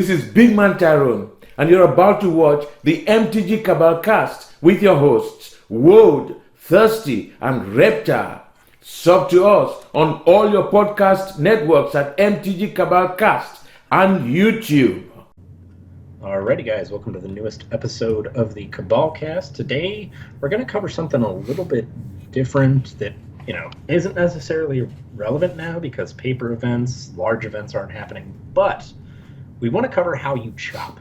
This is Big Man Tyrone, and you're about to watch the MtG Cabal cast with your hosts, Woad, Thirsty, and Reptar. Sub to us on all your podcast networks at MtG Cabal Cast and YouTube. Alrighty guys, welcome to the newest episode of the Cabal Cast. Today we're going to cover something a little bit different that, isn't necessarily relevant now because paper events, large events aren't happening, but we want to cover how you chop.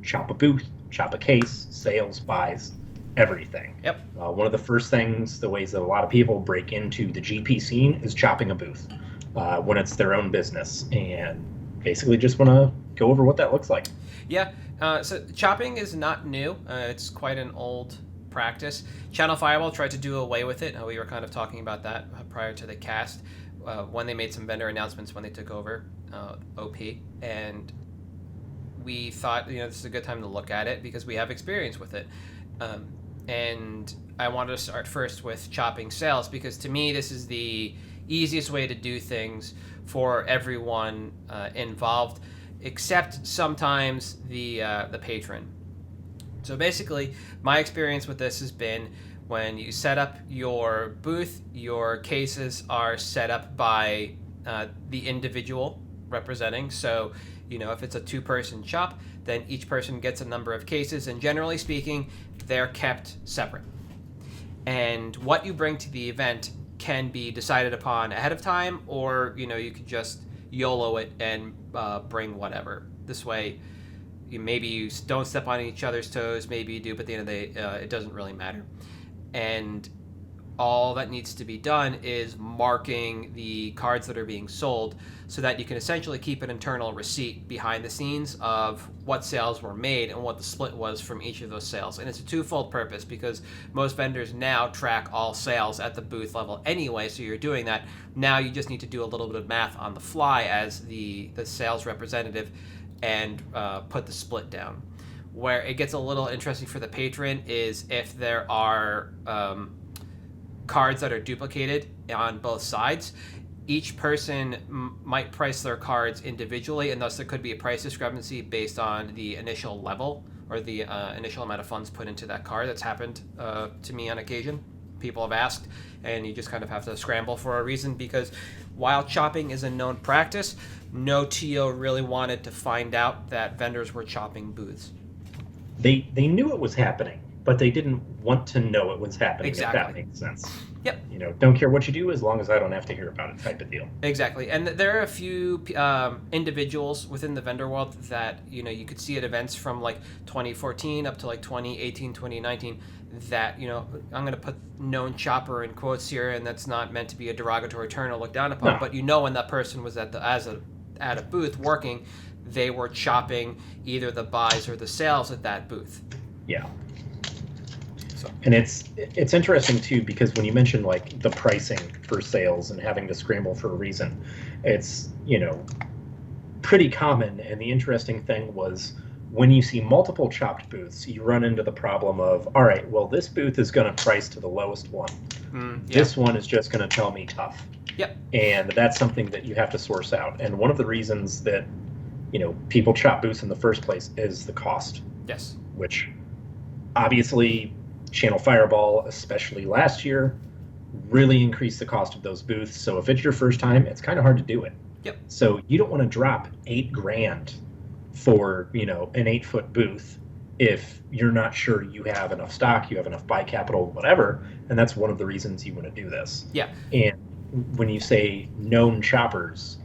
Chop a booth, chop a case, sales, buys, everything. Yep. One of the first things, the ways that a lot of people break into the GP scene is chopping a booth when it's their own business, and basically just want to go over what that looks like. Yeah, so chopping is not new. It's quite an old practice. Channel Fireball tried to do away with it. We were kind of talking about that prior to the cast when they made some vendor announcements when they took over OP, and we thought this is a good time to look at it because we have experience with it. And I wanted to start first with chopping sales because to me this is the easiest way to do things for everyone involved, except sometimes the patron. So basically, my experience with this has been when you set up your booth, your cases are set up by the individual representing. So, if it's a two-person shop, then each person gets a number of cases, and generally speaking, they're kept separate. And what you bring to the event can be decided upon ahead of time, or you could just YOLO it and bring whatever. This way, maybe you don't step on each other's toes, maybe you do, but at the end of the day, it doesn't really matter. And all that needs to be done is marking the cards that are being sold so that you can essentially keep an internal receipt behind the scenes of what sales were made and what the split was from each of those sales. And it's a twofold purpose because most vendors now track all sales at the booth level anyway, so you're doing that. Now you just need to do a little bit of math on the fly as the sales representative and put the split down. Where it gets a little interesting for the patron is if there are cards that are duplicated on both sides. Each person might price their cards individually, and thus there could be a price discrepancy based on the initial level or the initial amount of funds put into that card. That's happened to me on occasion. People have asked, and you just kind of have to scramble for a reason because while chopping is a known practice, no TO really wanted to find out that vendors were chopping booths. They knew it was happening, but they didn't want to know it was happening. Exactly. If that makes sense. Yep. Don't care what you do as long as I don't have to hear about it type of deal. Exactly. And there are a few individuals within the vendor world that, you could see at events from like 2014 up to like 2018, 2019 that, I'm going to put known chopper in quotes here, and that's not meant to be a derogatory term or look down upon, No. but when that person was at a booth working, they were chopping either the buys or the sales at that booth. Yeah. And it's interesting too because when you mention like the pricing for sales and having to scramble for a reason, it's pretty common. And the interesting thing was when you see multiple chopped booths, you run into the problem of, all right, well, this booth is going to price to the lowest one. This one is just going to tell me tough. Yep. And that's something that you have to source out. And one of the reasons that people chop booths in the first place is the cost. Yes. Which obviously Channel Fireball, especially last year, really increased the cost of those booths. So if it's your first time, it's kind of hard to do it. Yep. So you don't want to drop $8,000 for, an 8-foot booth if you're not sure you have enough stock, you have enough buy capital, whatever. And that's one of the reasons you want to do this. Yeah. And when you say known choppers,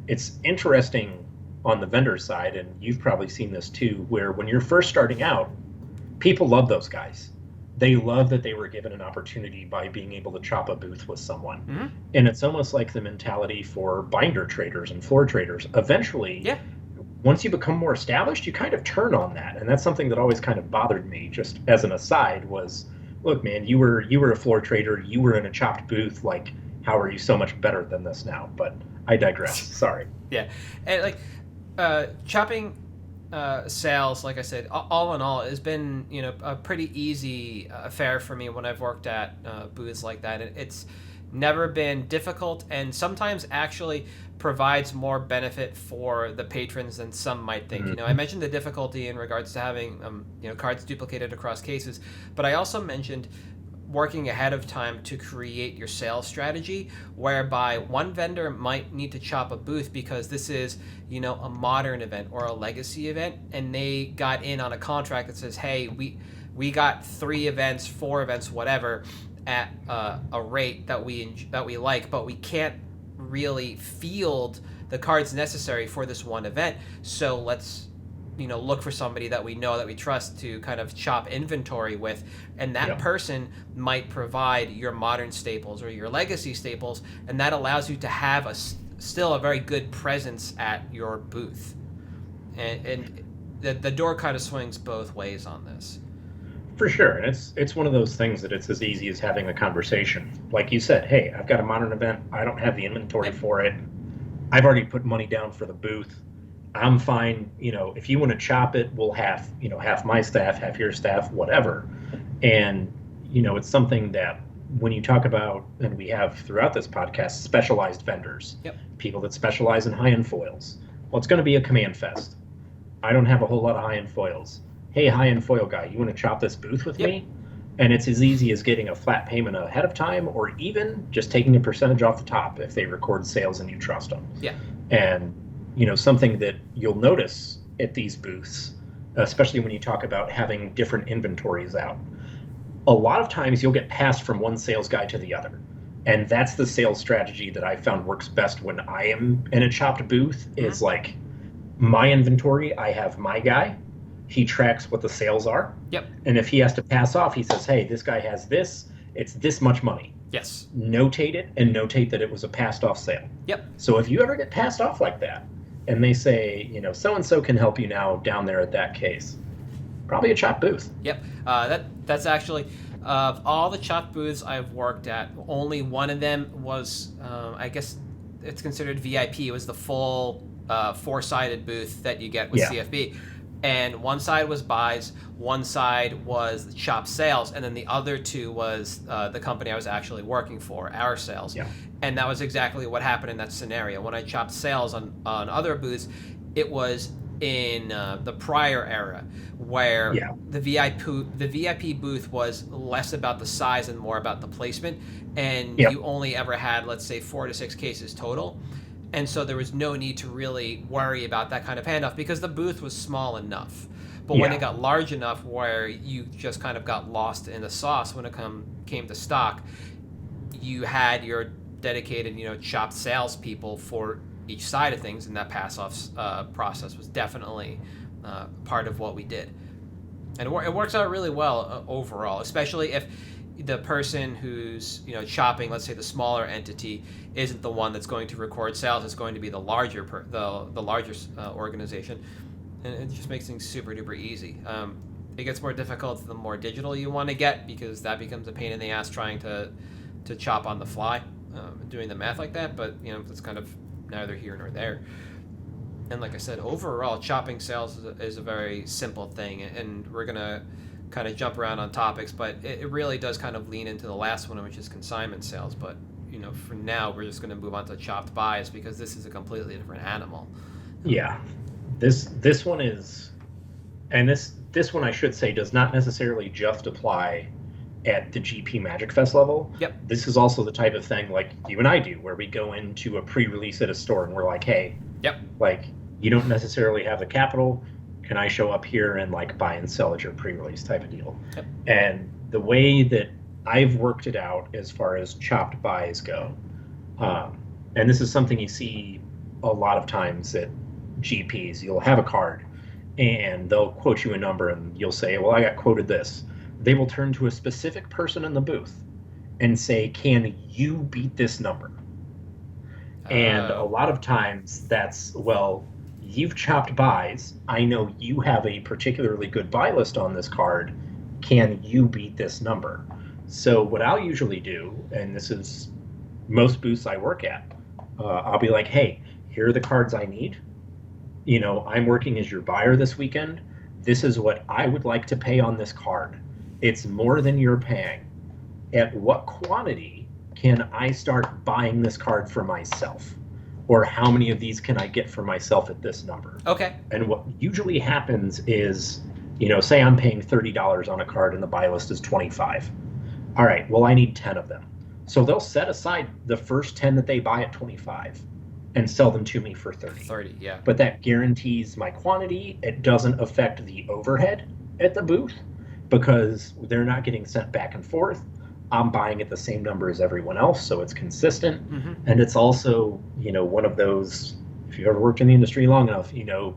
it's interesting on the vendor side, and you've probably seen this too, where when you're first starting out, people love those guys. They love that they were given an opportunity by being able to chop a booth with someone. Mm-hmm. And it's almost like the mentality for binder traders and floor traders. Eventually, once you become more established, you kind of turn on that. And that's something that always kind of bothered me, just as an aside, was, look, man, you were a floor trader, you were in a chopped booth, like, how are you so much better than this now? But I digress. Sorry. Yeah. And chopping sales, like I said, all in all, has been a pretty easy affair for me when I've worked at booths like that. It's never been difficult, and sometimes actually provides more benefit for the patrons than some might think. You know, I mentioned the difficulty in regards to having cards duplicated across cases, but I also mentioned working ahead of time to create your sales strategy, whereby one vendor might need to chop a booth because this is, a modern event or a legacy event, and they got in on a contract that says, hey, we got 3 events, 4 events, whatever, at a rate that we like, but we can't really field the cards necessary for this one event. So let's look for somebody that we know, that we trust, to kind of chop inventory with, and that person might provide your modern staples or your legacy staples, and that allows you to have still a very good presence at your booth. And the door kind of swings both ways on this. For sure. And it's one of those things that it's as easy as having a conversation. Like you said, hey, I've got a modern event. I don't have the inventory for it. I've already put money down for the booth. I'm fine. If you want to chop it, we'll have, half my staff, half your staff, whatever. And, it's something that when you talk about, and we have throughout this podcast, specialized vendors, people that specialize in high-end foils. Well, it's going to be a command fest. I don't have a whole lot of high-end foils. Hey, high-end foil guy, you want to chop this booth with me? And it's as easy as getting a flat payment ahead of time, or even just taking a percentage off the top if they record sales and you trust them. Yeah. And, something that you'll notice at these booths, especially when you talk about having different inventories out, a lot of times you'll get passed from one sales guy to the other. And that's the sales strategy that I found works best when I am in a chopped booth, is like my inventory, I have my guy. He tracks what the sales are. Yep. And if he has to pass off, he says, hey, this guy has this. It's this much money. Yes. Notate it, and notate that it was a passed off sale. Yep. So if you ever get passed off like that, and they say, so-and-so can help you now down there at that case, probably a chopped booth. Yep. That's actually, of all the chopped booths I've worked at, only one of them was, I guess it's considered VIP. It was the full 4-sided booth that you get with CFB. And one side was buys, one side was the chop sales, and then the other 2 was the company I was actually working for, our sales. Yeah. And that was exactly what happened in that scenario. When I chopped sales on other booths, it was in the prior era, where the VIP booth was less about the size and more about the placement, and you only ever had, let's say, 4 to 6 cases total. And so there was no need to really worry about that kind of handoff because the booth was small enough. But when it got large enough where you just kind of got lost in the sauce when it came to stock, you had your dedicated, chopped salespeople for each side of things, and that pass-off process was definitely part of what we did. And it works out really well overall, especially if the person who's chopping, let's say the smaller entity, isn't the one that's going to record sales. It's going to be the larger organization, and it just makes things super duper easy. It gets more difficult the more digital you want to get, because that becomes a pain in the ass trying to chop on the fly, doing the math like that. But that's kind of neither here nor there. And like I said, overall, chopping sales is a very simple thing, and we're gonna kind of jump around on topics, but it really does kind of lean into the last one, which is consignment sales. But for now, we're just going to move on to chopped buys, because this is a completely different animal. Yeah, this one is, and this one I should say does not necessarily just apply at the GP Magic Fest level. Yep. This is also the type of thing like you and I do, where we go into a pre-release at a store and we're like, hey, like, you don't necessarily have the capital. Can I show up here and like buy and sell at your pre-release type of deal? Yep. And the way that I've worked it out as far as chopped buys go, and this is something you see a lot of times at GPs, you'll have a card and they'll quote you a number and you'll say, well, I got quoted this. They will turn to a specific person in the booth and say, can you beat this number? And a lot of times that's, well, you've chopped buys. I know you have a particularly good buy list on this card. Can you beat this number? So what I'll usually do, and this is most booths I work at, I'll be like, hey, here are the cards I need. I'm working as your buyer this weekend. This is what I would like to pay on this card. It's more than you're paying. At what quantity can I start buying this card for myself? Or how many of these can I get for myself at this number? Okay. And what usually happens is, say I'm paying $30 on a card and the buy list is 25. All right, well, I need 10 of them. So they'll set aside the first 10 that they buy at 25 and sell them to me for 30. 30, yeah. But that guarantees my quantity. It doesn't affect the overhead at the booth because they're not getting sent back and forth. I'm buying at the same number as everyone else, so it's consistent. Mm-hmm. And it's also, one of those, if you've ever worked in the industry long enough, all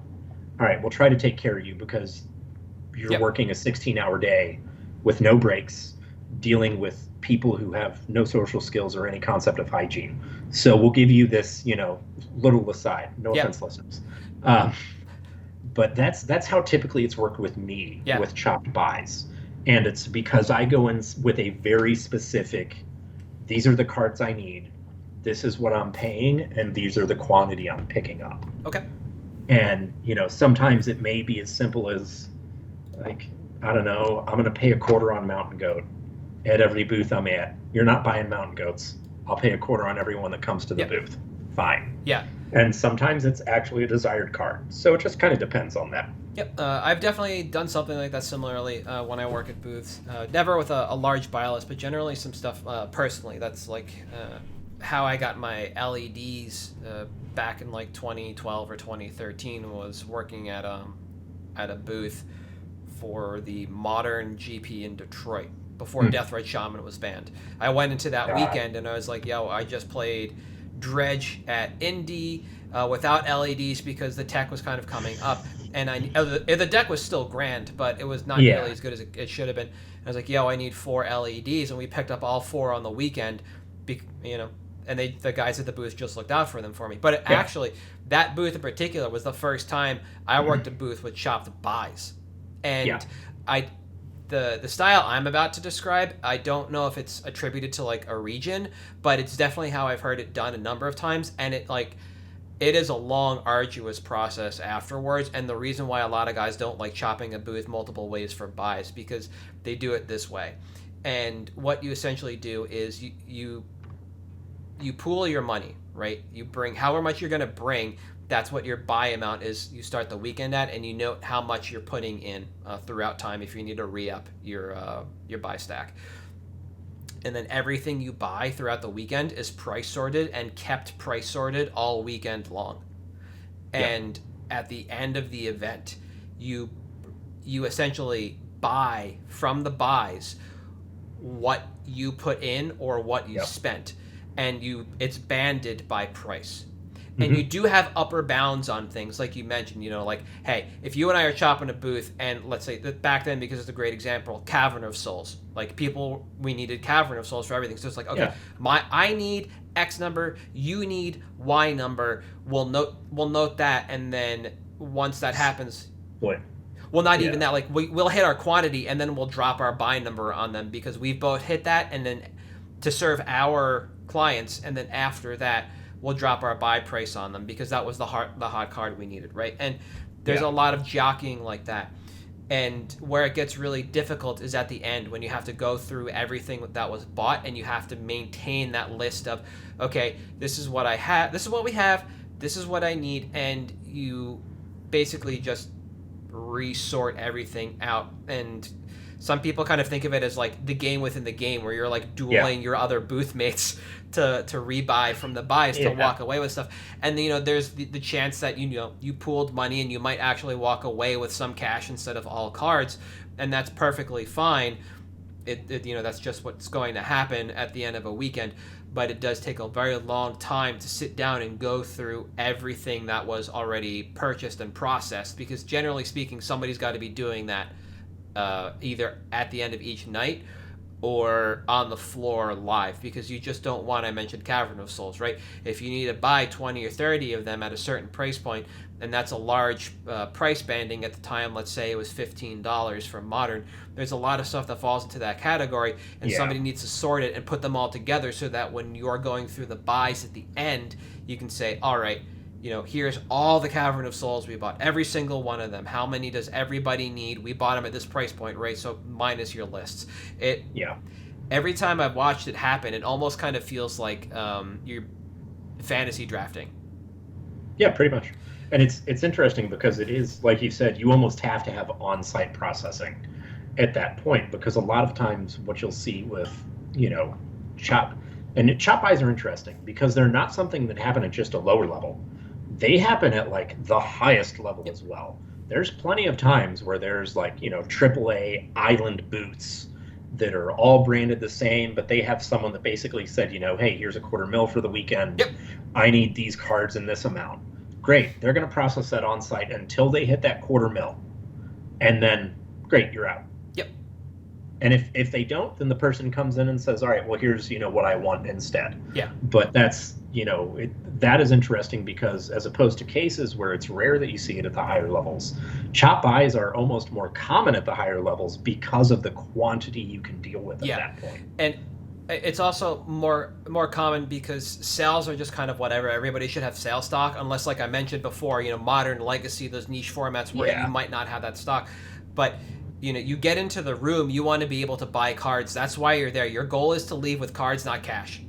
right, we'll try to take care of you because you're working a 16-hour day with no breaks, dealing with people who have no social skills or any concept of hygiene. So we'll give you this, little aside. No offense, listeners. But that's how typically it's worked with me with chopped buys. And it's because I go in with a very specific, these are the cards I need, this is what I'm paying, and these are the quantity I'm picking up. Okay. And, sometimes it may be as simple as, like, I don't know, I'm going to pay a quarter on Mountain Goat at every booth I'm at. You're not buying Mountain Goats. I'll pay a quarter on everyone that comes to the booth. Fine. Yeah. And sometimes it's actually a desired card. So it just kind of depends on that. Yep, I've definitely done something like that similarly when I work at booths. Never with a large buy list, but generally some stuff personally. That's like how I got my LEDs back in like 2012 or 2013 was working at a booth for the Modern GP in Detroit before Death Red Shaman was banned. I went into that weekend and I was like, yo, I just played Dredge at Indy without LEDs because the tech was kind of coming up. And the deck was still grand, but it was not nearly as good as it should have been. And I was like, yo, I need 4 LEDs. And we picked up all 4 on the weekend, and the guys at the booth just looked out for them for me. But actually, that booth in particular was the first time I worked a booth with chopped buys. And the style I'm about to describe, I don't know if it's attributed to like a region, but it's definitely how I've heard it done a number of times. And it is a long, arduous process afterwards, and the reason why a lot of guys don't like chopping a booth multiple ways for buys because they do it this way. And what you essentially do is you pool your money, right? You bring however much you're going to bring. That's what your buy amount is. You start the weekend at, and you note how much you're putting in throughout time if you need to re-up your buy stack. And then everything you buy throughout the weekend is price sorted and kept price sorted all weekend long. And at the end of the event, you essentially buy from the buys what you put in or what you spent, and it's banded by price. And you do have upper bounds on things, like you mentioned, like, hey, if you and I are chopping a booth, and let's say that back then, because it's a great example, Cavern of Souls, like we needed Cavern of Souls for everything. So it's like, okay, I need X number, you need Y number. We'll note that, and then once that happens, well, not even that, like we'll hit our quantity, and then we'll drop our buy number on them because we've both hit that, and then to serve our clients, and then after that, we'll drop our buy price on them because that was the hot card we needed, right? And there's a lot of jockeying like that. And where it gets really difficult is at the end when you have to go through everything that was bought and you have to maintain that list of, okay, this is what I have, this is what we have, this is what I need, and you basically just resort everything out. And some people kind of think of it as like the game within the game, where you're like dueling your other booth mates to rebuy from the buys to walk away with stuff. And there's the chance that you pooled money and you might actually walk away with some cash instead of all cards, and that's perfectly fine. That's just what's going to happen at the end of a weekend. But it does take a very long time to sit down and go through everything that was already purchased and processed, because generally speaking, somebody's got to be doing that either at the end of each night or on the floor live, because you just don't want, I mentioned Cavern of Souls, right? If you need to buy 20 or 30 of them at a certain price point, and that's a large price banding at the time, let's say it was $15 for Modern, there's a lot of stuff that falls into that category, and somebody needs to sort it and put them all together so that when you're going through the buys at the end, you can say, all right, here's all the Cavern of Souls we bought, every single one of them. How many does everybody need? We bought them at this price point, right? So minus your lists. every time I've watched it happen, it almost kind of feels like you're fantasy drafting. Yeah, pretty much. And it's interesting because it is, like you said, you almost have to have on-site processing at that point, because a lot of times what you'll see with, you know, chop chop buys are interesting because they're not something that happen at just a lower level. They happen at like the highest level as well. There's plenty of times where there's like, you know, AAA island boots that are all branded the same, but they have someone that basically said, you know, hey, here's a $250,000 for the weekend. Yep. I need these cards in this amount. Great. They're going to process that on site until they hit that $250,000. And then, great, you're out. Yep. And if they don't, then the person comes in and says, all right, well, here's, you know, what I want instead. Yeah. But that's, you know, that is interesting because as opposed to cases where it's rare that you see it at the higher levels, chop buys are almost more common at the higher levels because of the quantity you can deal with at that point. And it's also more common because sales are just kind of whatever. Everybody should have sale stock, unless, like I mentioned before, you know, modern, legacy, those niche formats where you might not have that stock. But you know, you get into the room, you want to be able to buy cards. That's why you're there. Your goal is to leave with cards, not cash.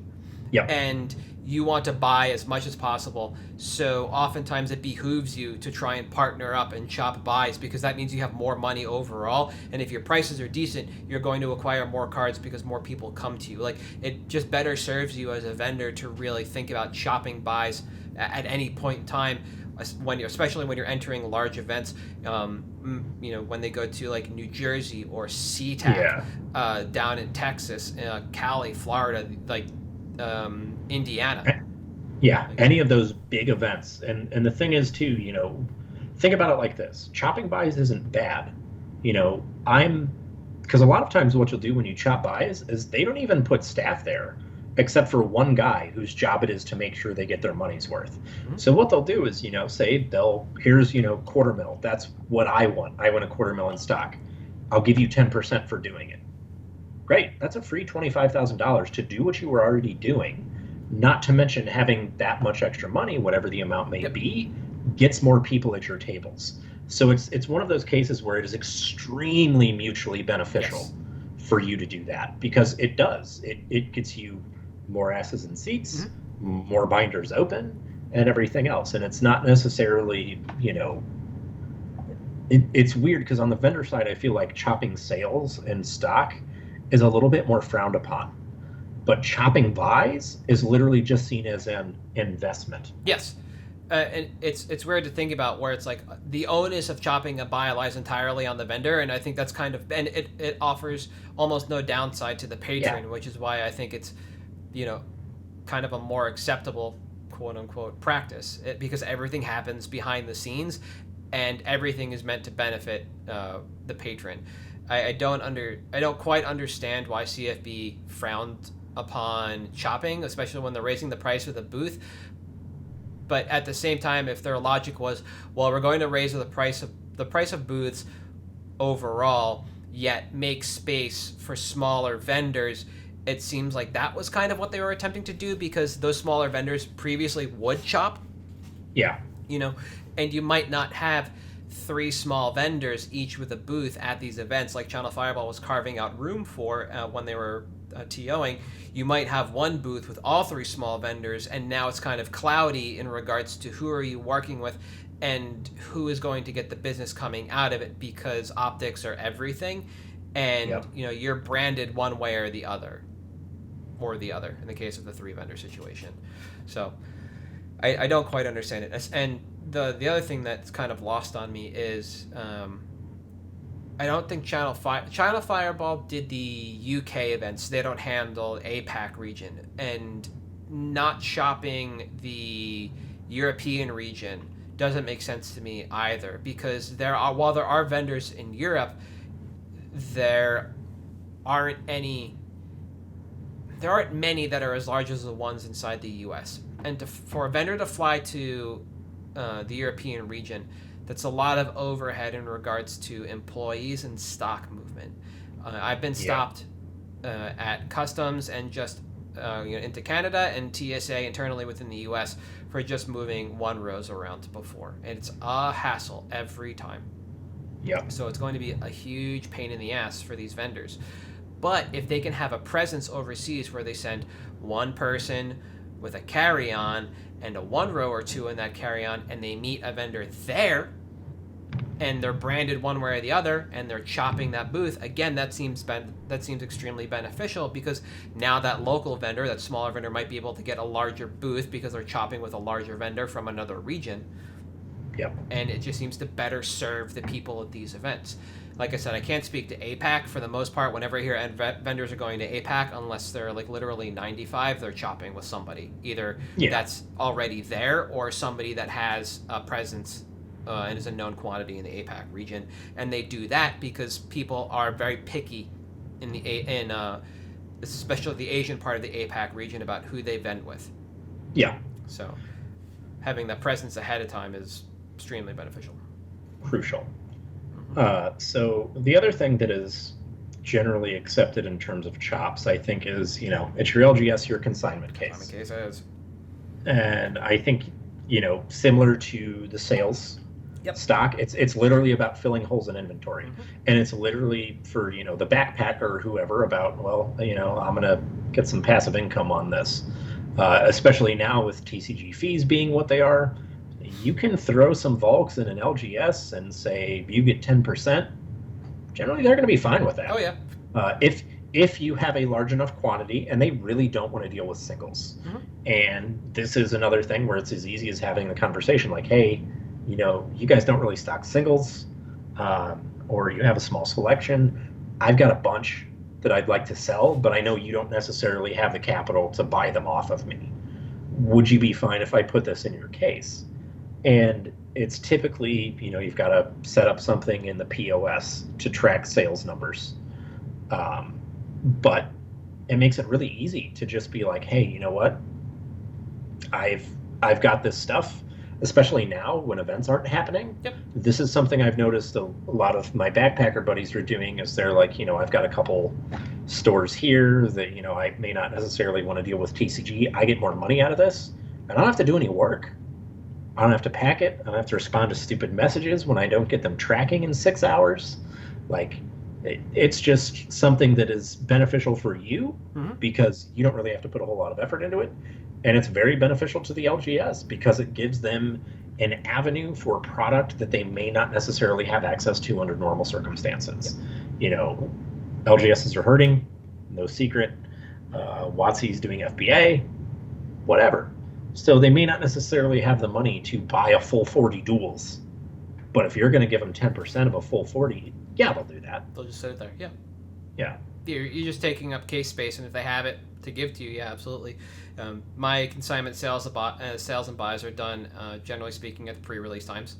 Yep. And you want to buy as much as possible. So oftentimes it behooves you to try and partner up and chop buys, because that means you have more money overall. And if your prices are decent, you're going to acquire more cards because more people come to you. Like, it just better serves you as a vendor to really think about chopping buys at any point in time, especially when you're entering large events. You know, when they go to like New Jersey or SeaTac, down in Texas, Cali, Florida, like Indiana. Yeah, any of those big events. And the thing is too, you know, think about it like this. Chopping buys isn't bad. You know, because a lot of times what you'll do when you chop buys is they don't even put staff there except for one guy whose job it is to make sure they get their money's worth. Mm-hmm. So what they'll do is, you know, say here's, you know, $250,000. That's what I want. I want a $250,000 in stock. I'll give you 10% for doing it. Great. That's a free $25,000 to do what you were already doing. Not to mention having that much extra money, whatever the amount may be, gets more people at your tables. So it's one of those cases where it is extremely mutually beneficial for you to do that, because it does. It gets you more asses in seats, more binders open, and everything else. And it's not necessarily, you know, it's weird because on the vendor side, I feel like chopping sales and stock is a little bit more frowned upon. But chopping buys is literally just seen as an investment. Yes. And it's weird to think about where it's like the onus of chopping a buy lies entirely on the vendor, and I think that's kind of, and it offers almost no downside to the patron, which is why I think it's, you know, kind of a more acceptable quote unquote practice, because everything happens behind the scenes and everything is meant to benefit the patron. I don't quite understand why CFB frowned upon chopping, especially when they're raising the price of the booth. But at the same time, if their logic was, well, we're going to raise the price of booths overall, yet make space for smaller vendors, it seems like that was kind of what they were attempting to do, because those smaller vendors previously would chop. Yeah. You know, and you might not have 3 small vendors each with a booth at these events like Channel Fireball was carving out room for when they were TOing. You might have one booth with all 3 small vendors, and now it's kind of cloudy in regards to who are you working with and who is going to get the business coming out of it, because optics are everything, and you know, you're branded one way or the other in the case of the 3 vendor situation. So I don't quite understand it. And the other thing that's kind of lost on me is I don't think Channel Fireball did the UK events. They don't handle APAC region, and not shopping the European region doesn't make sense to me either, because while there are vendors in Europe, there aren't many that are as large as the ones inside the US. And for a vendor to fly to the European region, that's a lot of overhead in regards to employees and stock movement. I've been stopped at customs and just into Canada and TSA internally within the US for just moving 1 rows around before. And it's a hassle every time. Yep. So it's going to be a huge pain in the ass for these vendors. But if they can have a presence overseas where they send one person with a carry-on and a one row or two in that carry-on, and they meet a vendor there, and they're branded one way or the other, and they're chopping that booth, again, that seems extremely beneficial, because now that local vendor, that smaller vendor, might be able to get a larger booth because they're chopping with a larger vendor from another region. Yep. And it just seems to better serve the people at these events. Like I said, I can't speak to APAC. For the most part, whenever I hear vendors are going to APAC, unless they're like literally 95, they're chopping with somebody. Either that's already there, or somebody that has a presence and is a known quantity in the APAC region. And they do that because people are very picky especially the Asian part of the APAC region, about who they vend with. Yeah. So having that presence ahead of time is extremely beneficial. Crucial. So the other thing that is generally accepted in terms of chops, I think, is, it's your LGS, your consignment case. Consignment case is. And I think, similar to the sales stock, it's literally about filling holes in inventory. And it's literally for, the backpacker or whoever about, I'm going to get some passive income on this. Especially now with TCG fees being what they are. You can throw some Volks in an LGS and say you get 10%. Generally, they're going to be fine with that. Oh, yeah. If you have a large enough quantity and they really don't want to deal with singles. And this is another thing where it's as easy as having the conversation like, hey, you guys don't really stock singles, or you have a small selection. I've got a bunch that I'd like to sell, but I know you don't necessarily have the capital to buy them off of me. Would you be fine if I put this in your case? And it's typically, you've got to set up something in the POS to track sales numbers. But it makes it really easy to just be like, hey, you know what? I've got this stuff, especially now when events aren't happening. Yep. This is something I've noticed a lot of my backpacker buddies are doing, is they're like, I've got a couple stores here that, I may not necessarily want to deal with TCG. I get more money out of this, and I don't have to do any work. I don't have to pack it. I don't have to respond to stupid messages when I don't get them tracking in 6 hours. Like, it's just something that is beneficial for you because you don't really have to put a whole lot of effort into it. And it's very beneficial to the LGS because it gives them an avenue for a product that they may not necessarily have access to under normal circumstances. LGSs are hurting, no secret. WotC's doing FBA, whatever. So they may not necessarily have the money to buy a full 40 duels. But if you're going to give them 10% of a full 40, yeah, they'll do that. They'll just sit it there, yeah. Yeah. You're just taking up case space, and if they have it to give to you, yeah, absolutely. My consignment sales and buys are done, generally speaking, at the pre-release times.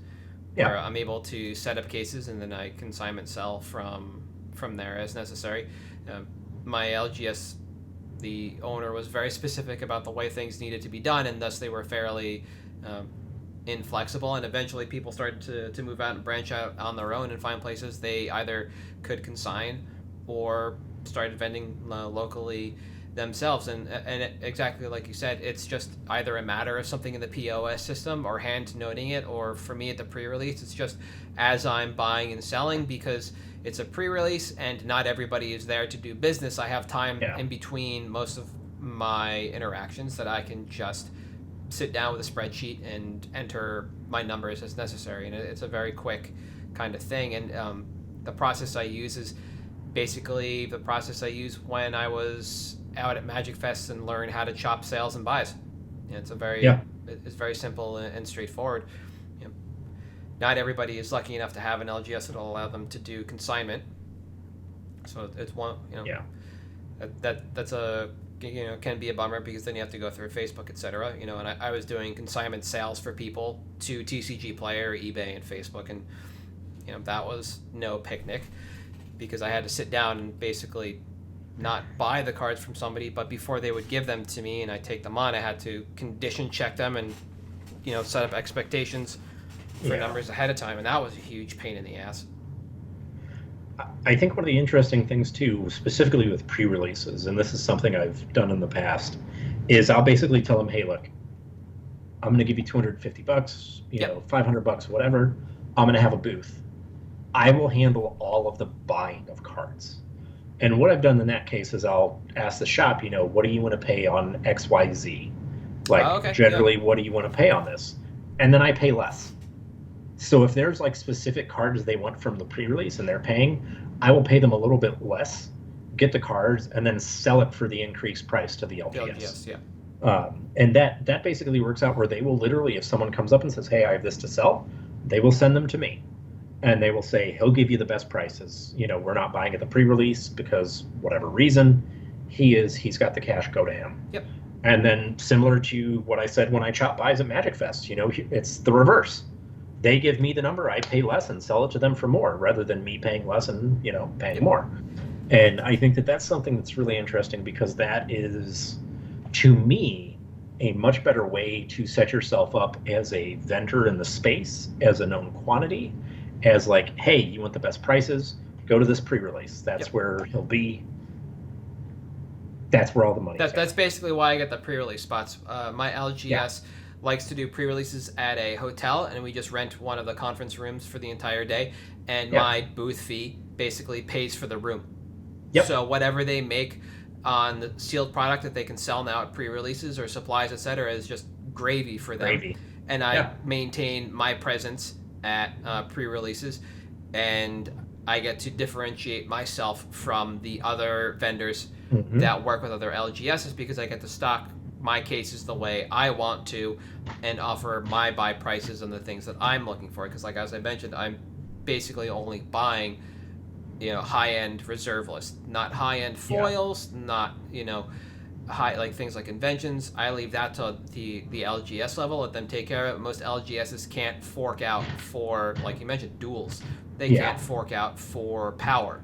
Yeah. Where I'm able to set up cases, and then I consignment sell from there as necessary. My LGS, the owner was very specific about the way things needed to be done, and thus they were fairly inflexible, and eventually people started to move out and branch out on their own and find places they either could consign or started vending locally themselves. And exactly like you said, it's just either a matter of something in the POS system or hand noting it, or for me at the pre-release, it's just as I'm buying and selling, because it's a pre-release and not everybody is there to do business. I have time in between most of my interactions that I can just sit down with a spreadsheet and enter my numbers as necessary, and it's a very quick kind of thing. And the process I use is basically the process I used when I was out at Magic Fest and learned how to chop sales and buys. And it's it's very simple and straightforward. Not everybody is lucky enough to have an LGS that'll allow them to do consignment, so it's one that's a can be a bummer, because then you have to go through Facebook, etc. And I was doing consignment sales for people to TCG Player, eBay, and Facebook, and that was no picnic, because I had to sit down and basically not buy the cards from somebody, but before they would give them to me and I take them on, I had to condition check them and set up expectations for numbers ahead of time, and that was a huge pain in the ass. I think one of the interesting things too, specifically with pre-releases, and this is something I've done in the past, is I'll basically tell them, hey, look, I'm going to give you $250, $500, whatever. I'm going to have a booth. I will handle all of the buying of cards. And what I've done in that case is I'll ask the shop, what do you want to pay on XYZ? Like, Oh, okay. generally, what do you want to pay on this? And then I pay less. So if there's like specific cards they want from the pre-release and they're paying, I will pay them a little bit less, get the cards, and then sell it for the increased price to the LGS. LGS, yeah. And that basically works out where they will literally, if someone comes up and says, hey, I have this to sell, they will send them to me. And they will say, he'll give you the best prices. We're not buying at the pre-release because whatever reason, he's got the cash, go to him. Yep. And then similar to what I said when I chop buys at Magic Fest, it's the reverse. They give me the number, I pay less and sell it to them for more, rather than me paying less and, paying more. And I think that that's something that's really interesting, because that is, to me, a much better way to set yourself up as a vendor in the space, as a known quantity, as like, hey, you want the best prices? Go to this pre-release. That's where he'll be. That's where all the money is. That's basically why I get the pre-release spots. My LGS likes to do pre-releases at a hotel, and we just rent one of the conference rooms for the entire day, and my booth fee basically pays for the room. Yep. So whatever they make on the sealed product that they can sell now at pre-releases or supplies, etc., is just gravy for them. Gravy. And I maintain my presence at pre-releases, and I get to differentiate myself from the other vendors that work with other LGSs, because I get to stock my cases the way I want to and offer my buy prices on the things that I'm looking for. Because, like, as I mentioned, I'm basically only buying high-end reserve list, not high-end foils, not high, like things like inventions. I leave that to the LGS level, let them take care of it. Most LGSs can't fork out for, like you mentioned, duels. They can't fork out for power.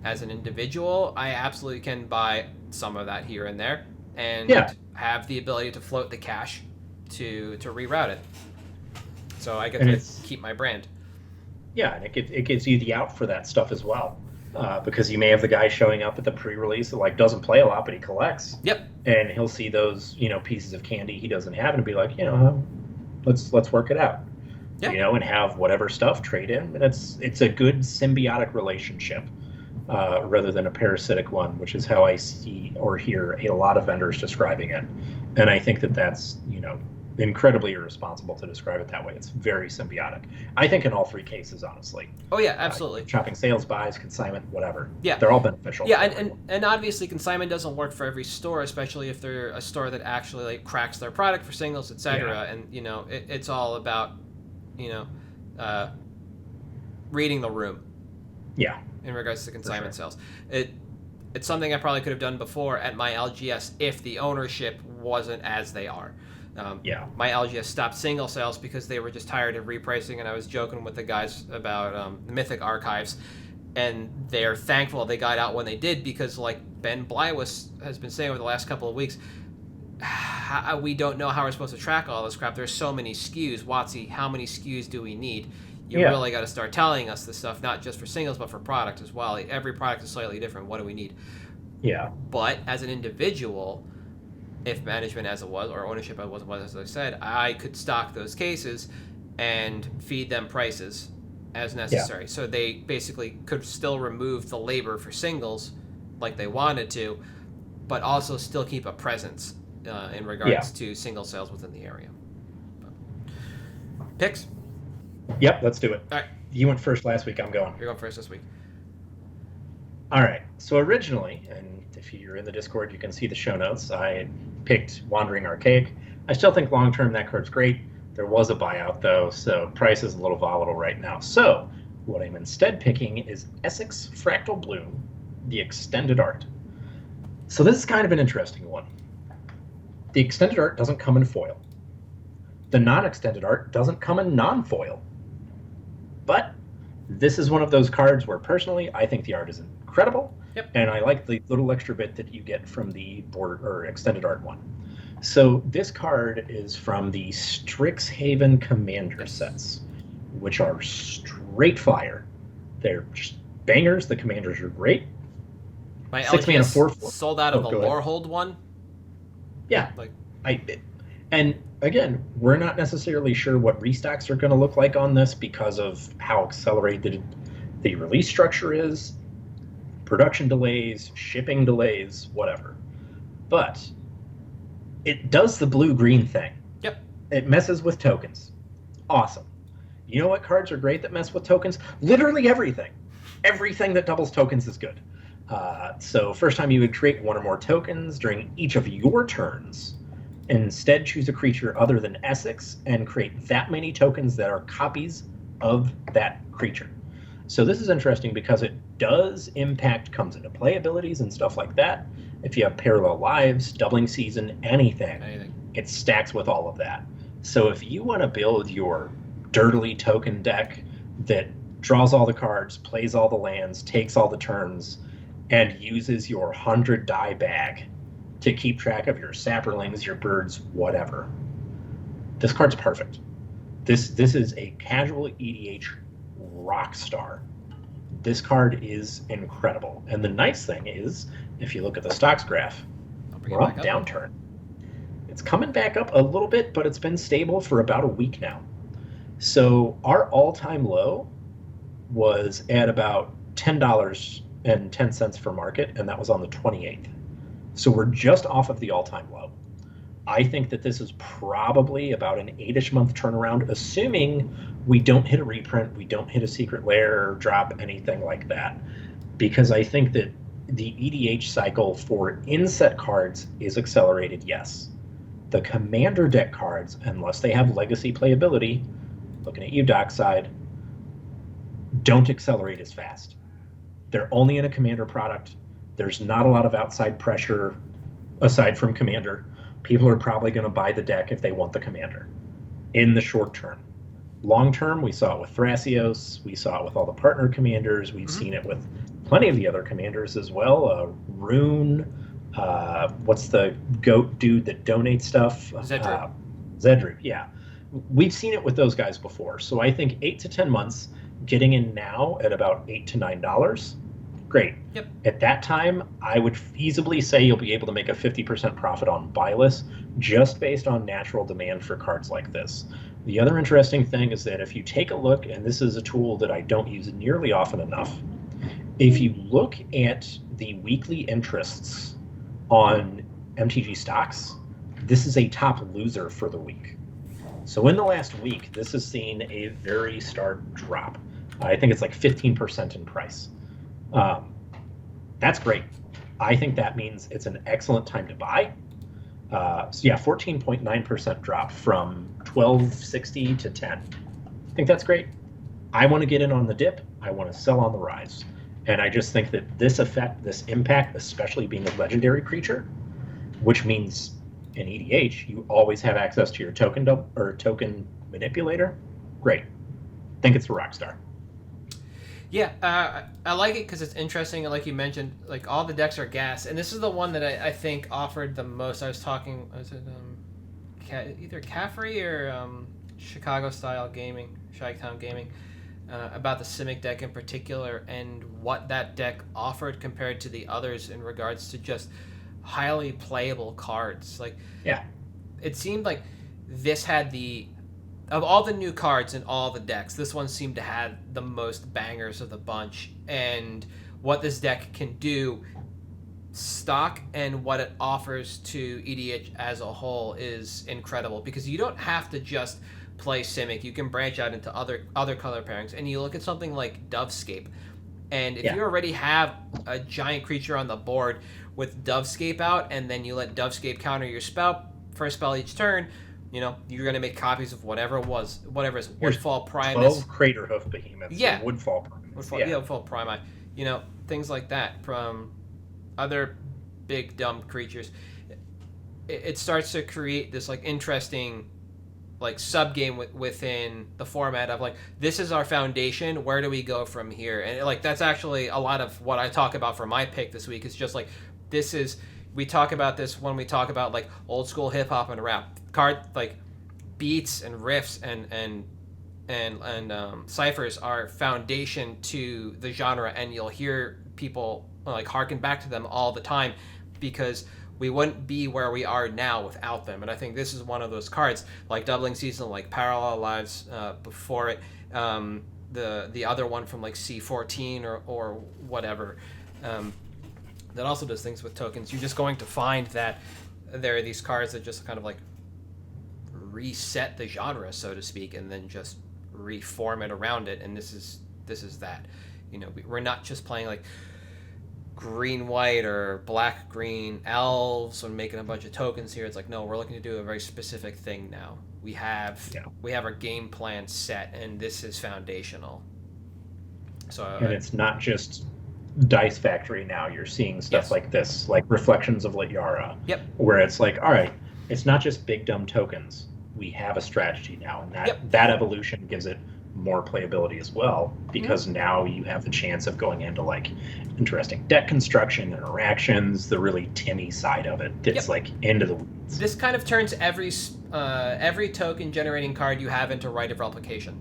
As an individual, I absolutely can buy some of that here and there, and have the ability to float the cash to reroute it. So I get to keep my brand. Yeah, and it gives you the out for that stuff as well, because you may have the guy showing up at the pre-release that doesn't play a lot, but he collects. Yep. And he'll see those pieces of candy he doesn't have and be like, let's work it out. Yeah. And have whatever stuff trade in, and it's a good symbiotic relationship, rather than a parasitic one, which is how I see or hear a lot of vendors describing it. And I think that that's incredibly irresponsible to describe it that way. It's very symbiotic. I think in all three cases, honestly. Oh yeah, absolutely. Chopping sales, buys, consignment, whatever. Yeah, they're all beneficial. Yeah, and obviously consignment doesn't work for every store, especially if they're a store that actually cracks their product for singles, etc. Yeah. And it's all about reading the room. Yeah. In regards to consignment sales, it's something I probably could have done before at my LGS if the ownership wasn't as they are. My LGS stopped single sales because they were just tired of repricing, and I was joking with the guys about Mythic Archives, and they're thankful they got out when they did, because like Ben Bly has been saying over the last couple of weeks, we don't know how we're supposed to track all this crap. There's so many SKUs. WotC, how many SKUs do we need? You really got to start telling us this stuff, not just for singles, but for product as well. Every product is slightly different. What do we need? Yeah. But as an individual, if management as it was, or ownership as it was, as I said, I could stock those cases and feed them prices as necessary. Yeah. So they basically could still remove the labor for singles like they wanted to, but also still keep a presence in regards to single sales within the area. Picks? Yep, let's do it. All right. You went first last week. I'm going. You're going first this week. All right. So originally, and if you're in the Discord, you can see the show notes, I picked Wandering Archaic. I still think long-term that card's great. There was a buyout, though, so price is a little volatile right now. So what I'm instead picking is Essex Fractal Bloom, the extended art. So this is kind of an interesting one. The extended art doesn't come in foil. The non-extended art doesn't come in non-foil. But this is one of those cards where, personally, I think the art is incredible. Yep. And I like the little extra bit that you get from the border or extended art one. So this card is from the Strixhaven Commander sets, which are straight fire. They're just bangers. The commanders are great. My LGS sold out of the Lorehold one. Yeah. And again, we're not necessarily sure what restocks are going to look like on this because of how accelerated the release structure is. production delays, shipping delays, whatever. But it does the blue-green thing. Yep. It messes with tokens. Awesome. You know what cards are great that mess with tokens? Literally everything. Everything that doubles tokens is good. So first time you would create one or more tokens during each of your turns. Instead, choose a creature other than Essex and create that many tokens that are copies of that creature. So this is interesting because it does impact comes into play abilities and stuff like that. If you have parallel lives, doubling season, anything, it stacks with all of that. So if you want to build your dirtily token deck that draws all the cards, plays all the lands, takes all the turns, and uses your 100 die bag to keep track of your sapperlings, your birds, whatever, this card's perfect. This is a casual EDH rock star. This card is incredible. And the nice thing is, if you look at the stocks graph, we're on downturn. It's coming back up a little bit, but it's been stable for about a week now. So our all-time low was at about $10.10 for market, and that was on the 28th. So we're just off of the all-time low. I think that this is probably about an 8-ish month turnaround, assuming we don't hit a reprint, we don't hit a secret lair, drop anything like that. Because I think that the EDH cycle for inset cards is accelerated, yes. The commander deck cards, unless they have legacy playability, looking at you, Dockside, don't accelerate as fast. They're only in a commander product. There's not a lot of outside pressure aside from commander. People are probably going to buy the deck if they want the commander in the short term. Long term, we saw it with Thrasios. We saw it with all the partner commanders. We've seen it with plenty of the other commanders as well. Rune, what's the goat dude that donates stuff? Zedru, yeah. We've seen it with those guys before. So I think 8 to 10 months, getting in now at about $8 to $9, great. Yep. At that time, I would feasibly say you'll be able to make a 50% profit on buy list just based on natural demand for cards like this. The other interesting thing is that if you take a look, and this is a tool that I don't use nearly often enough, if you look at the weekly interests on MTG stocks, this is a top loser for the week. So in the last week, this has seen a very stark drop. I think it's like 15% in price. That's great. I think that means it's an excellent time to buy. So yeah, 14.9% drop from 1260 to 10. I think that's great. I want to get in on the dip. I want to sell on the rise. And I just think that this effect, this impact, especially being a legendary creature, which means in EDH, you always have access to your token manipulator. Great. Think it's a rock star. Yeah, I like it because it's interesting, and like you mentioned, like all the decks are gas, and this is the one that I think offered the most. I was talking, was it either Caffrey or Chicago Style Gaming, Chi-Town Gaming, about the Simic deck in particular, and what that deck offered compared to the others in regards to just highly playable cards. Like, yeah, it seemed like this had of all the new cards in all the decks, this one seemed to have the most bangers of the bunch. And what this deck can do, stock, and what it offers to EDH as a whole is incredible. Because you don't have to just play Simic. You can branch out into other color pairings. And you look at something like Dovescape. And if you already have a giant creature on the board with Dovescape out, and then you let Dovescape counter your spell for a spell each turn, you know, you're going to make copies of whatever is Woodfall Primus. 12 Craterhoof Behemoths. Yeah. Woodfall Primus. Woodfall Primus. You know, things like that from other big, dumb creatures. It starts to create this, like, interesting, like, sub-game within the format of, like, this is our foundation, where do we go from here? And, like, that's actually a lot of what I talk about for my pick this week. Is just, like, we talk about this when we talk about, like, old school hip hop and rap. Card, like, beats and riffs and ciphers are foundation to the genre, and you'll hear people like harken back to them all the time because we wouldn't be where we are now without them. And I think this is one of those cards, like Doubling Season, like Parallel Lives before it, the other one from like C14 or whatever. that also does things with tokens. You're just going to find that there are these cards that just kind of like reset the genre, so to speak, and then just reform it around it. And this is that. You know, we're not just playing like green white or black green elves and making a bunch of tokens here. It's like, no, we're looking to do a very specific thing now. We have our game plan set, and this is foundational. So and it's not just Dice Factory now. You're seeing stuff like this, like Reflections of Lityara. Yep. Where it's like, all right, it's not just big dumb tokens. We have a strategy now, and that evolution gives it more playability as well, because now you have the chance of going into like interesting deck construction, interactions, the really Timmy side of it. It's like into the weeds. This kind of turns every token generating card you have into Rite of Replication.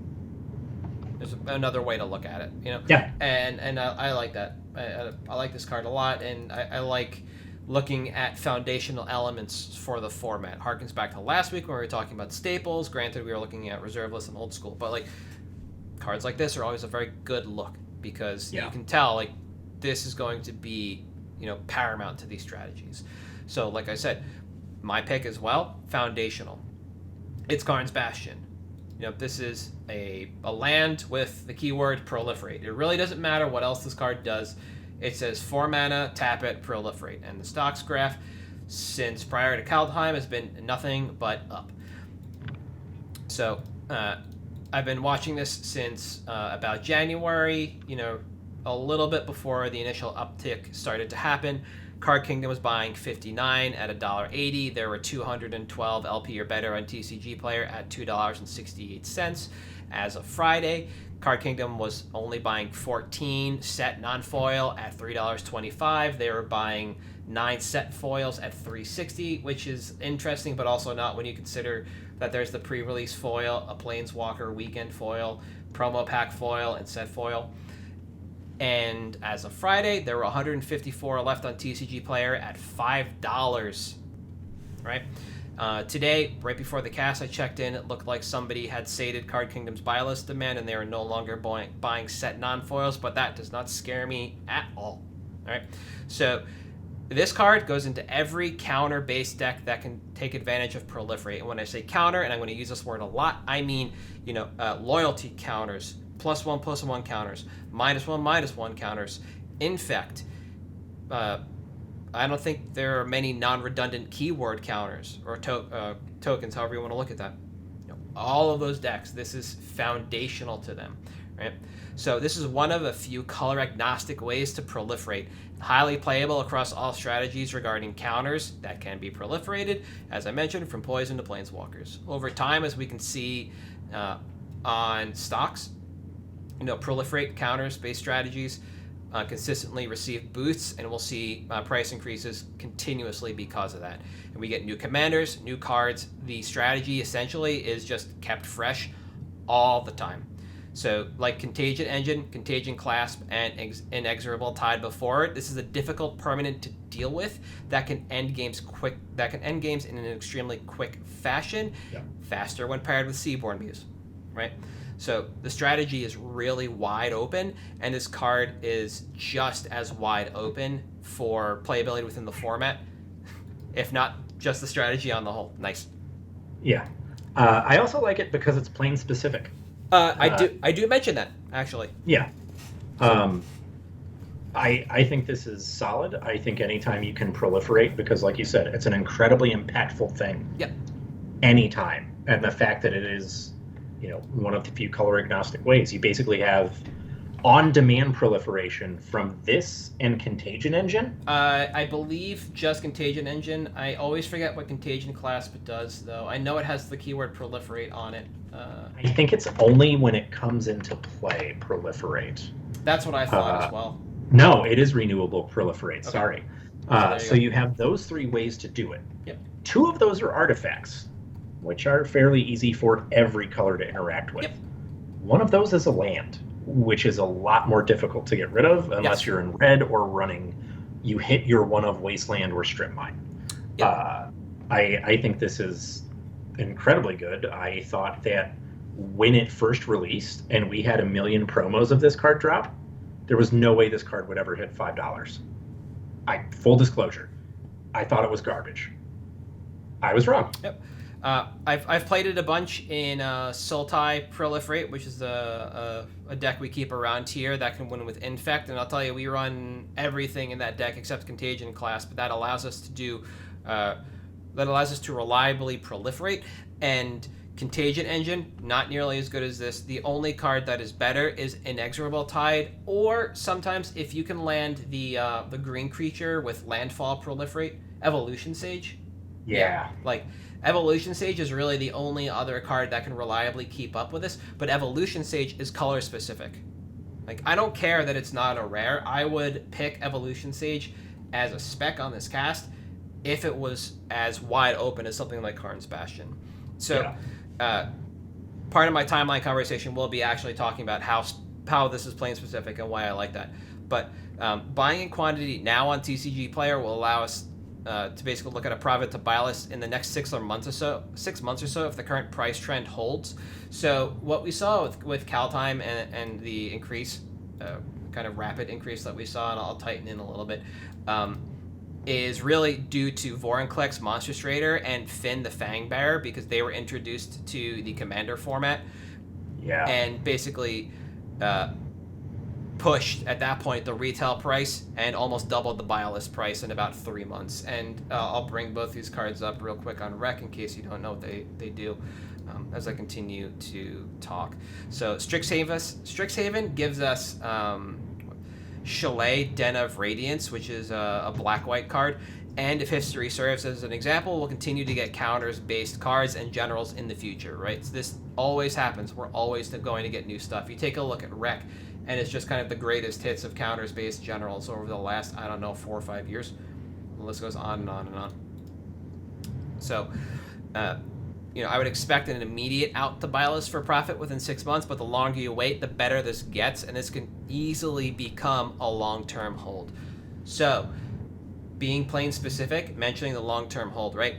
There's another way to look at it, you know. Yeah. And I like that. I like this card a lot, and I like looking at foundational elements for the format. Harkens back to last week when we were talking about staples. Granted, we were looking at reserve lists and old school, but like cards like this are always a very good look, because you can tell like this is going to be, you know, paramount to these strategies. So like I said, my pick as well, foundational. It's Karn's Bastion. You know, this is a land with the keyword proliferate. It really doesn't matter what else this card does. It says 4 mana, tap it, proliferate. And the stocks graph since prior to Kaldheim has been nothing but up. So I've been watching this since about January, you know, a little bit before the initial uptick started to happen. Card Kingdom was buying 59 at $1.80. There were 212 LP or better on TCG Player at $2.68 as of Friday. Card Kingdom was only buying 14 set non-foil at $3.25. They were buying 9 set foils at $3.60, which is interesting, but also not when you consider that there's the pre-release foil, a Planeswalker weekend foil, promo pack foil, and set foil. And as of Friday, there were 154 left on TCG Player at $5, right? Today, right before the cast, I checked in. It looked like somebody had sated Card Kingdom's buy list demand, and they were no longer buying set non-foils, but that does not scare me at all, all right? So this card goes into every counter-based deck that can take advantage of proliferate. And when I say counter, and I'm going to use this word a lot, I mean, you know, loyalty counters, +1/+1 counters, -1/-1 counters, infect. I don't think there are many non-redundant keyword counters or tokens, however you want to look at that. You know, all of those decks, this is foundational to them, right? So this is one of a few color-agnostic ways to proliferate. Highly playable across all strategies regarding counters that can be proliferated, as I mentioned, from Poison to Planeswalkers. Over time, as we can see on stocks, you know, proliferate counters-based strategies consistently receive boosts, and we'll see price increases continuously because of that. And we get new commanders, new cards. The strategy essentially is just kept fresh all the time. So like Contagion Engine, Contagion Clasp, and Inexorable Tide before it, this is a difficult permanent to deal with that can end games in an extremely quick fashion, faster when paired with Seaborn Muse, right? So the strategy is really wide open, and this card is just as wide open for playability within the format, if not just the strategy on the whole. Nice. Yeah. I also like it because it's plane specific. I do mention that, actually. Yeah. I think this is solid. I think anytime you can proliferate, because like you said, it's an incredibly impactful thing. Yep. Anytime. And the fact that it is, you know, one of the few color agnostic ways, you basically have on-demand proliferation from this and Contagion Engine. I believe just Contagion Engine. I always forget what Contagion Clasp does, though. I know it has the keyword proliferate on it. I think it's only when it comes into play, proliferate. That's what I thought as well. No, it is renewable proliferate. Okay. Sorry. So you have those 3 ways to do it. Yep. 2 of those are artifacts, which are fairly easy for every color to interact with. Yep. One of those is a land, which is a lot more difficult to get rid of unless you're in red or running. You hit your one of Wasteland or Strip Mine. Yep. I think this is incredibly good. I thought that when it first released and we had 1 million promos of this card drop, there was no way this card would ever hit $5. Full disclosure, I thought it was garbage. I was wrong. Yep. I've played it a bunch in Sultai Proliferate, which is a deck we keep around here that can win with Infect, and I'll tell you, we run everything in that deck except Contagion class, but that allows us to do reliably proliferate. And Contagion Engine, not nearly as good as this. The only card that is better is Inexorable Tide, or sometimes if you can land the green creature with Landfall Proliferate, Evolution Sage. Yeah. Like, Evolution Sage is really the only other card that can reliably keep up with this, but Evolution Sage is color specific. Like, I don't care that it's not a rare. I would pick Evolution Sage as a spec on this cast if it was as wide open as something like Karn's Bastion. So, part of my timeline conversation will be actually talking about how this is plane specific and why I like that. But buying in quantity now on TCG Player will allow us to basically look at a profit to buy list in the next 6 months or so if the current price trend holds. So what we saw with Caltime and the increase, kind of rapid increase that we saw, and I'll tighten in a little bit, is really due to Vorinclex Monstrous Raider and Finn the Fangbearer, because they were introduced to the Commander format. Yeah. And basically pushed at that point the retail price and almost doubled the buy list price in about 3 months. And I'll bring both these cards up real quick on rec in case you don't know what they do as I continue to talk. So Strixhaven gives us Chalet, Den of Radiance, which is a black-white card. And if history serves as an example, we'll continue to get counters-based cards and generals in the future, right? So this always happens. We're always going to get new stuff. You take a look at rec, and it's just kind of the greatest hits of counters-based generals over the last, 4 or 5 years. The list goes on and on and on. So, I would expect an immediate out to buy list for profit within 6 months, but the longer you wait, the better this gets, and this can easily become a long-term hold. So, being plane specific, mentioning the long-term hold, right?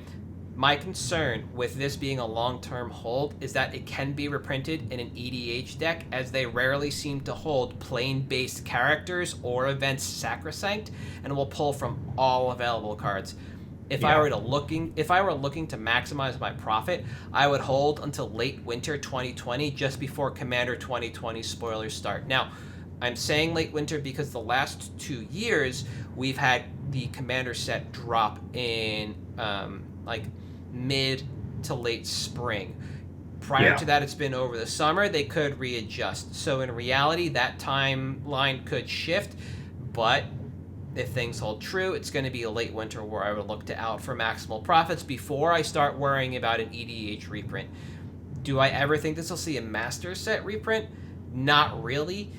My concern with this being a long-term hold is that it can be reprinted in an EDH deck, as they rarely seem to hold plane-based characters or events sacrosanct, and will pull from all available cards. If I were looking to maximize my profit, I would hold until late winter 2020, just before Commander 2020 spoilers start. Now, I'm saying late winter because the last 2 years we've had the Commander set drop in mid to late spring. Prior to that, it's been over the summer. They could readjust. So in reality, that timeline could shift, but if things hold true, it's going to be a late winter where I would look to out for maximal profits before I start worrying about an EDH reprint. Do I ever think this will see a Master Set reprint? Not really.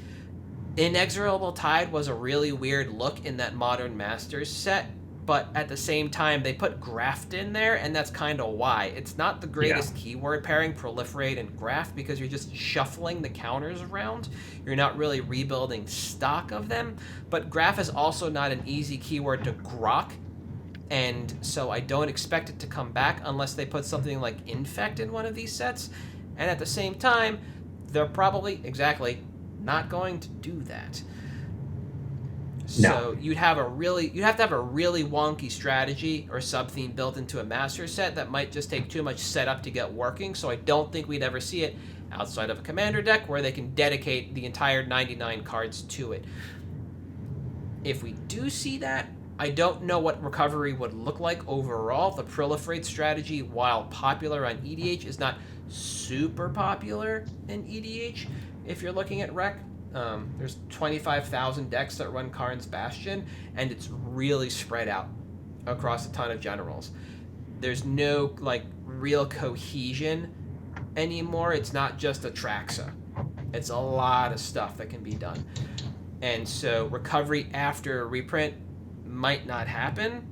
Inexorable Tide was a really weird look in that Modern Masters set, but at the same time, they put Graft in there, and that's kind of why. It's not the greatest keyword pairing, Proliferate and Graft, because you're just shuffling the counters around. You're not really rebuilding stock of them, but Graft is also not an easy keyword to grok, and so I don't expect it to come back unless they put something like Infect in one of these sets, and at the same time, they're probably, not going to do that. No. So you'd have to have a really wonky strategy or sub-theme built into a master set that might just take too much setup to get working, so I don't think we'd ever see it outside of a commander deck where they can dedicate the entire 99 cards to it. If we do see that, I don't know what recovery would look like overall. The Proliferate strategy, while popular on EDH, is not super popular in EDH. If you're looking at rec, there's 25,000 decks that run Karn's Bastion, and it's really spread out across a ton of generals. There's no real cohesion anymore. It's not just Atraxa. It's a lot of stuff that can be done. And so recovery after a reprint might not happen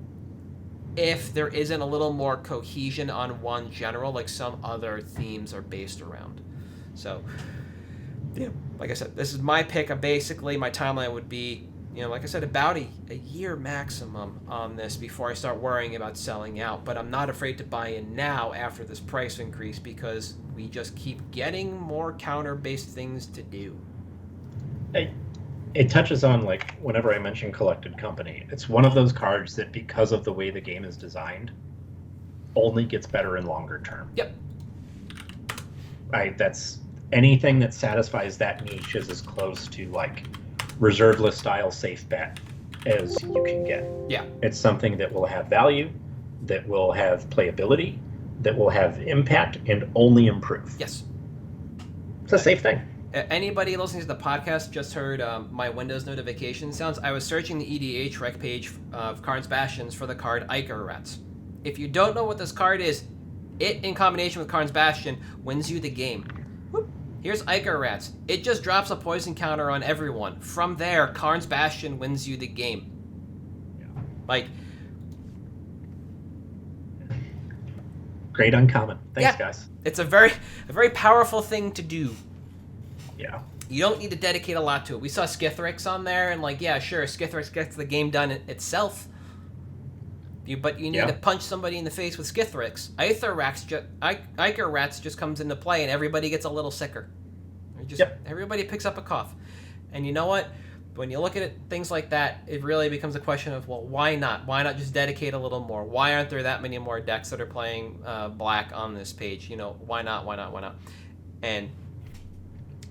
if there isn't a little more cohesion on one general, like some other themes are based around. So, like I said, this is my pick. Basically, my timeline would be, like I said, about a year maximum on this before I start worrying about selling out. But I'm not afraid to buy in now after this price increase, because we just keep getting more counter-based things to do. it touches on, like, whenever I mention Collected Company, it's one of those cards that, because of the way the game is designed, only gets better in longer term. Yep. That's anything that satisfies that niche is as close to, like, reserve list style safe bet as you can get. Yeah. It's something that will have value, that will have playability, that will have impact, and only improve. Yes. It's a safe thing. Anybody listening to the podcast just heard my Windows notification sounds. I was searching the EDH rec page of Cards Bastions for the card Iker Rats. If you don't know what this card is, it in combination with Cards Bastion wins you the game. Whoop. Here's Iker Rats. It just drops a poison counter on everyone. From there, Cards Bastion wins you the game. Yeah. Like, great uncommon. Thanks, yeah, guys. It's a very powerful thing to do. Yeah. You don't need to dedicate a lot to it. We saw Skithrix on there, and like, yeah, sure, Skithrix gets the game done itself. But you need to punch somebody in the face with Skithrix. Iker Rats just comes into play, and everybody gets a little sicker. Everybody picks up a cough. And you know what? When you look at it, things like that, it really becomes a question of, well, why not? Why not just dedicate a little more? Why aren't there that many more decks that are playing black on this page? You know, why not? Why not? Why not? And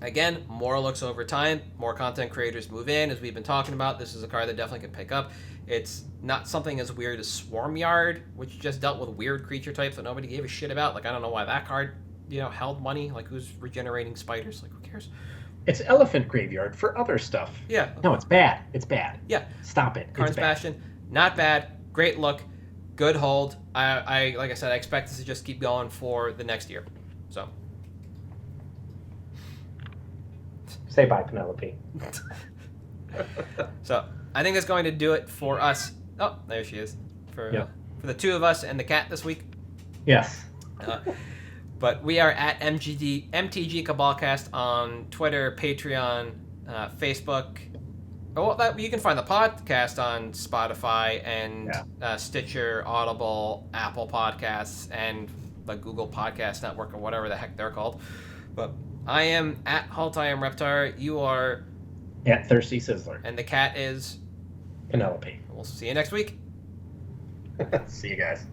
again, more looks over time, more content creators move in, as we've been talking about. This is a card that definitely can pick up. It's not something as weird as Swarmyard, which just dealt with weird creature types that nobody gave a shit about. Like, I don't know why that card, held money. Like, who's regenerating spiders? Like, who cares? It's Elephant Graveyard for other stuff. Yeah. No, it's bad. It's bad. Yeah. Stop it. Cards Bastion, not bad. Great look. Good hold. I like I said, I expect this to just keep going for the next year. So. Say bye, Penelope. So, I think that's going to do it for us. Oh, there she is. For the two of us and the cat this week. Yes. But we are at MtG Cabalcast on Twitter, Patreon, Facebook. You can find the podcast on Spotify and Stitcher, Audible, Apple Podcasts, and the Google Podcast Network, or whatever the heck they're called. But I am at Halt I Am Reptar. You are at Thirsty Sizzler. And the cat is Penelope. We'll see you next week. See you guys.